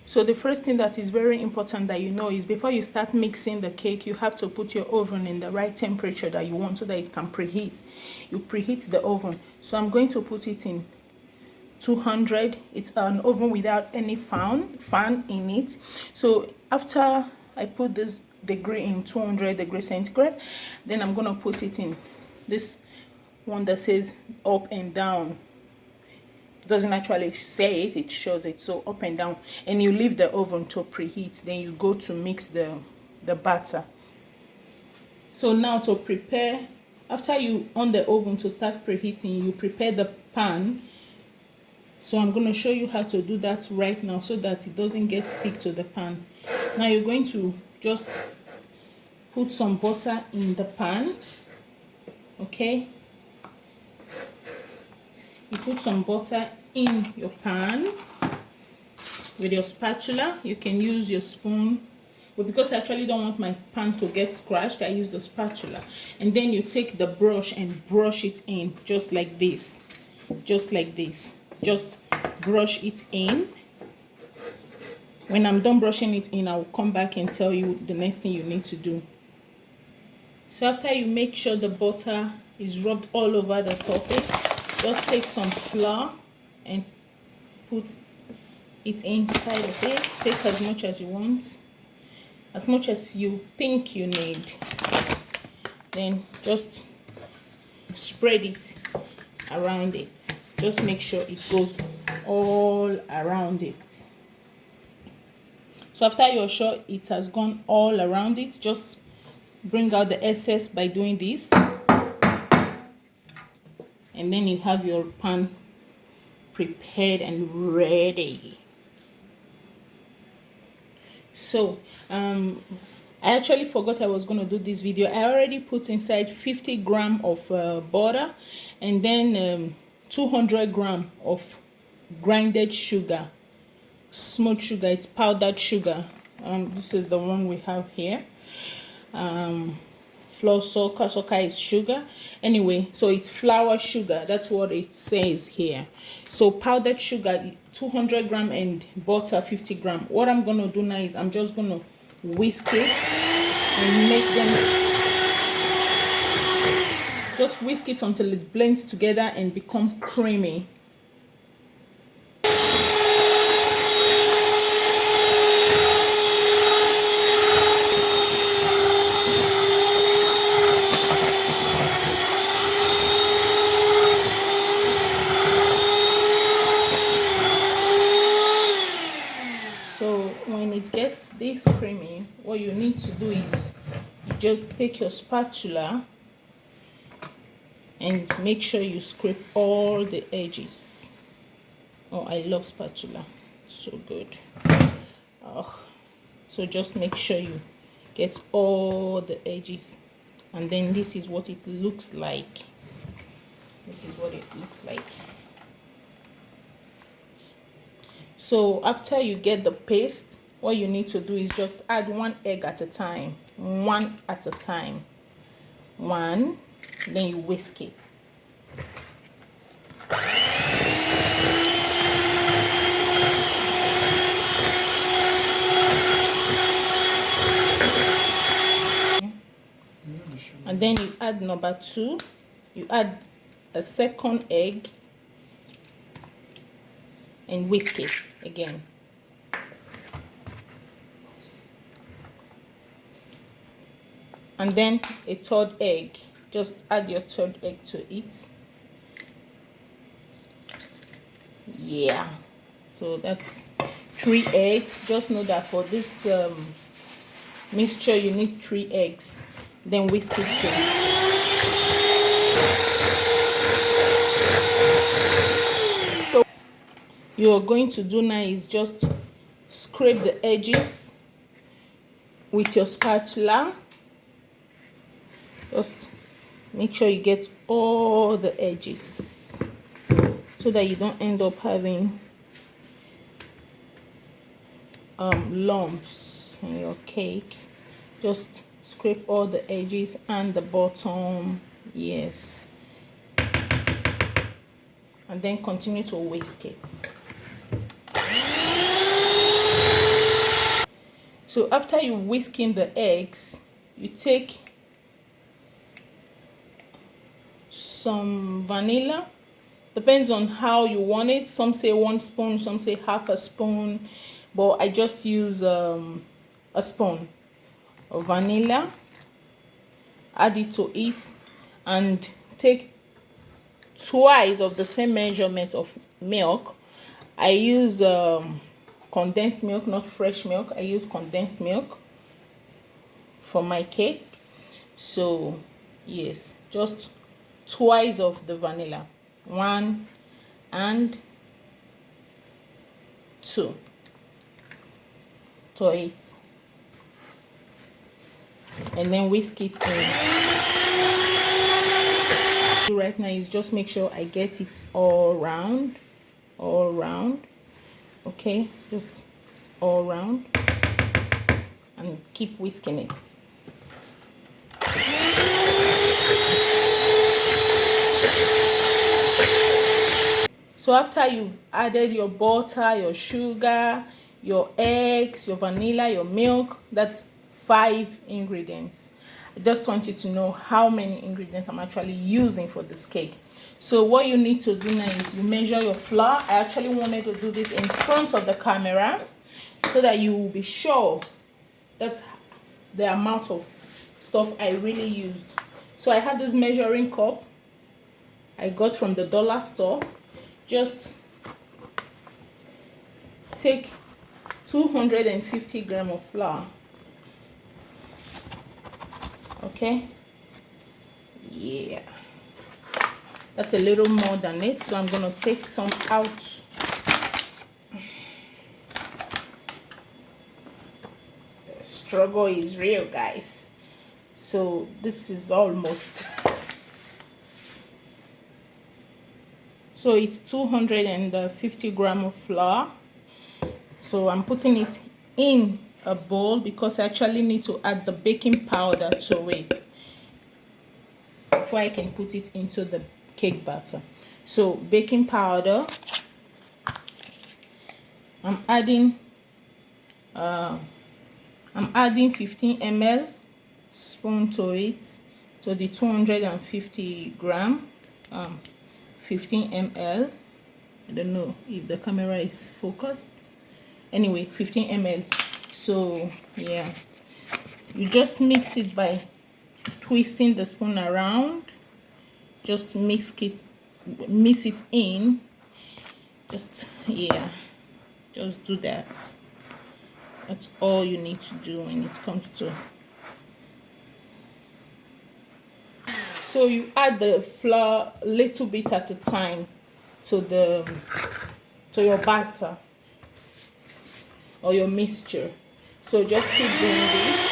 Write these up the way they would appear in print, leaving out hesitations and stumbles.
So the first thing that is very important that you know is before you start mixing the cake, you have to put your oven in the right temperature that you want so that it can preheat. You preheat the oven. So I'm going to put it in 200. It's an oven without any fan in it. So after I put this degree in 200 degrees centigrade, then I'm going to put it in this one that says up and down. Doesn't actually say it, it shows it. So up and down, and you leave the oven to preheat. Then you go to mix the batter. So now to prepare, after you on the oven to start preheating, you prepare the pan. So I'm going to show you how to do that right now so that it doesn't get stick to the pan. Now you're going to just put some butter in the pan. Okay, you put some butter in your pan with your spatula. You can use your spoon, but because I actually don't want my pan to get scratched, I use the spatula. And then you take the brush and brush it in just like this. Just like this. Just brush it in. When I'm done brushing it in, I'll come back and tell you the next thing you need to do. So after you make sure the butter is rubbed all over the surface, just take some flour and put it inside of it. Take as much as you want, as much as you think you need. So then just spread it around it. Just make sure it goes all around it. So after you're sure it has gone all around it, just bring out the excess by doing this. And then you have your pan prepared and ready. So I actually forgot I was going to do this video. I already put inside 50 grams of butter, and then 200 grams of grinded sugar, smooth sugar. It's powdered sugar. This is the one we have here. Flour soca is sugar. Anyway, so it's flour sugar. That's what it says here. So powdered sugar 200 grams and butter 50 grams. What I'm going to do now is I'm just going to whisk it and make them, just whisk it until it blends together and become creamy. So when it gets this creamy, what you need to do is you just take your spatula and make sure you scrape all the edges. Oh, I love spatula, so good. So just make sure you get all the edges, and then this is what it looks like. This is what it looks like. So after you get the paste, what you need to do is just add one egg at a time. One at a time. One. Then you whisk it. And then you add number 2. You add a second egg and whisk it again. And then a third egg. Just add your third egg to it. Yeah, so that's 3 eggs. Just know that for this mixture you need 3 eggs. Then whisk it too. So you're going to do now is just scrape the edges with your spatula. Just make sure you get all the edges so that you don't end up having lumps in your cake. Just scrape all the edges and the bottom. Yes, and then continue to whisk it. So after you whisk in the eggs, you take some vanilla. Depends on how you want it. Some say 1 spoon, some say half a spoon, but I just use a spoon of vanilla. Add it to it and take twice of the same measurement of milk. I use condensed milk, not fresh milk. I use condensed milk for my cake. So yes, just twice of the vanilla, 1 and 2 to it, and then whisk it in. Right now is just make sure I get it all round, okay, just all round, and keep whisking it. So after you've added your butter, your sugar, your eggs, your vanilla, your milk, that's 5 ingredients. I just want you to know how many ingredients I'm actually using for this cake. So what you need to do now is you measure your flour. I actually wanted to do this in front of the camera so that you will be sure that's the amount of stuff I really used. So I have this measuring cup I got from the dollar store. Just take 250 grams of flour. Okay, yeah, that's a little more than it, so I'm gonna take some out. The struggle is real, guys. So this is almost, so it's 250 grams of flour. So I'm putting it in a bowl because I actually need to add the baking powder to it before I can put it into the cake batter. So baking powder, I'm adding 15 ml spoon to it, to the 250 gram, 15 ml. I don't know if the camera is focused. Anyway, 15 ml. So yeah, you just mix it by twisting the spoon around. Just mix it in. Just, yeah, just do that. That's all you need to do when it comes to. So you add the flour a little bit at a time to your batter or your mixture. So just keep doing this.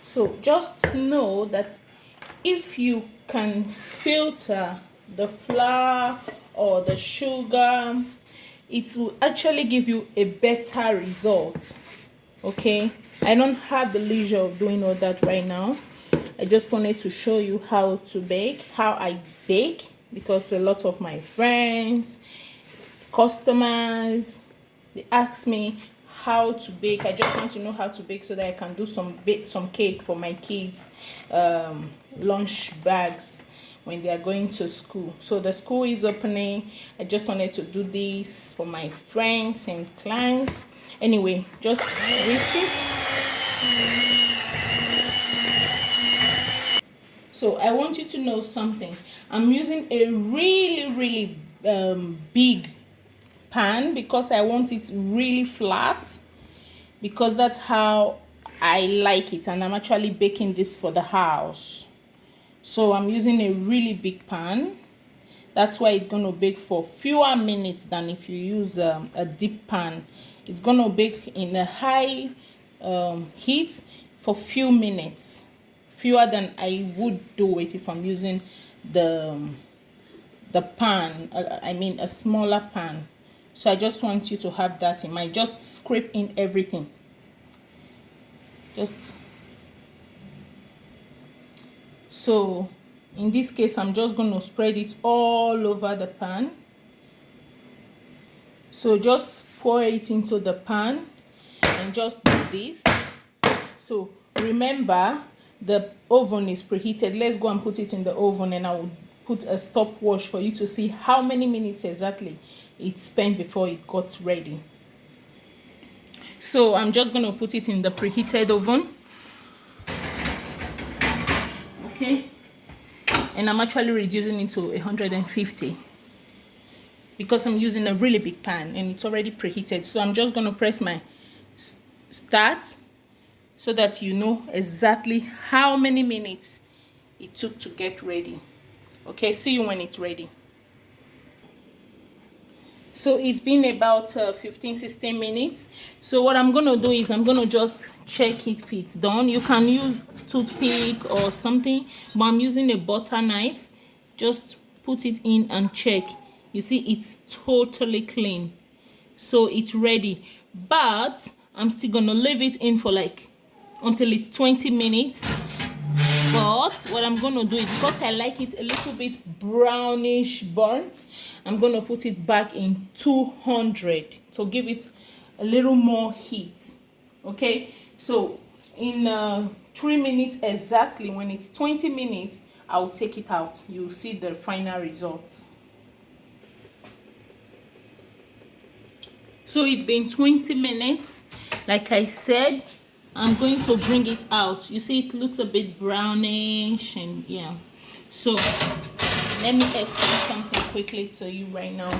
So just know that if you can filter the flour or the sugar, it will actually give you a better result. Okay, I don't have the leisure of doing all that right now. I just wanted to show you how to bake, how I bake, because a lot of my friends, customers, they ask me how to bake. I just want to know how to bake so that I can do some cake for my kids, lunch bags when they are going to school. So the school is opening. I just wanted to do this for my friends and clients. Anyway, just whisk it. So I want you to know something. I'm using a really big pan because I want it really flat, because that's how I like it, and I'm actually baking this for the house. So I'm using a really big pan. That's why it's going to bake for fewer minutes than if you use a deep pan. It's going to bake in a high heat for few minutes, fewer than I would do it if I'm using the pan, I mean a smaller pan. So I just want you to have that in mind. Just scrape in everything. So in this case, I'm just going to spread it all over the pan. So just pour it into the pan and just do this. So remember, the oven is preheated. Let's go and put it in the oven, and I will put a stopwatch for you to see how many minutes exactly it spent before it got ready. So I'm just going to put it in the preheated oven. Okay, and I'm actually reducing it to 150 because I'm using a really big pan and it's already preheated. So I'm just going to press my start so that you know exactly how many minutes it took to get ready. Okay, see you when it's ready. So it's been about 15-16 minutes. So what I'm going to do is I'm going to just check if it's done. You can use toothpick or something, but I'm using a butter knife. Just put it in and check. You see, it's totally clean. So it's ready. But I'm still going to leave it in for like until it's 20 minutes. But what I'm going to do is, because I like it a little bit brownish burnt, I'm going to put it back in 200 to give it a little more heat. Okay, so in 3 minutes exactly, when it's 20 minutes, I'll take it out. You'll see the final result. So it's been 20 minutes. Like I said, I'm going to bring it out. You see, it looks a bit brownish, and yeah. So let me explain something quickly to you right now.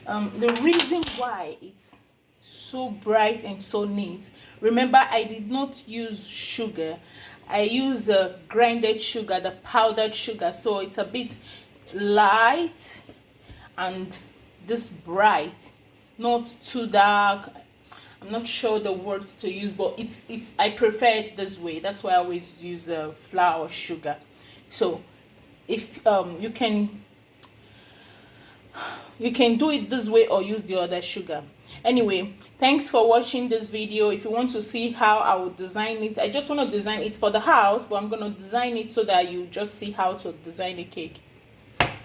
The reason why it's so bright and so neat, remember, I did not use sugar. I use grinded sugar, the powdered sugar. So it's a bit light and this bright, not too dark. I'm not sure the words to use, but it's I prefer it this way. That's why I always use flour or sugar. So if you can do it this way or use the other sugar. Anyway, thanks for watching this video. If you want to see how I would design it, I just want to design it for the house, but I'm going to design it so that you just see how to design a cake.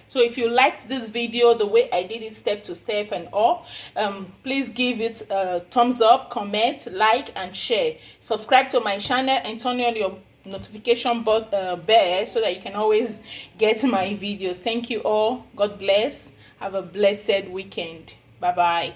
So if you liked this video the way I did it step to step and all, please give it a thumbs up, comment, like and share. Subscribe to my channel and turn on your notification bell so that you can always get my videos. Thank you all. God bless. Have a blessed weekend. Bye bye.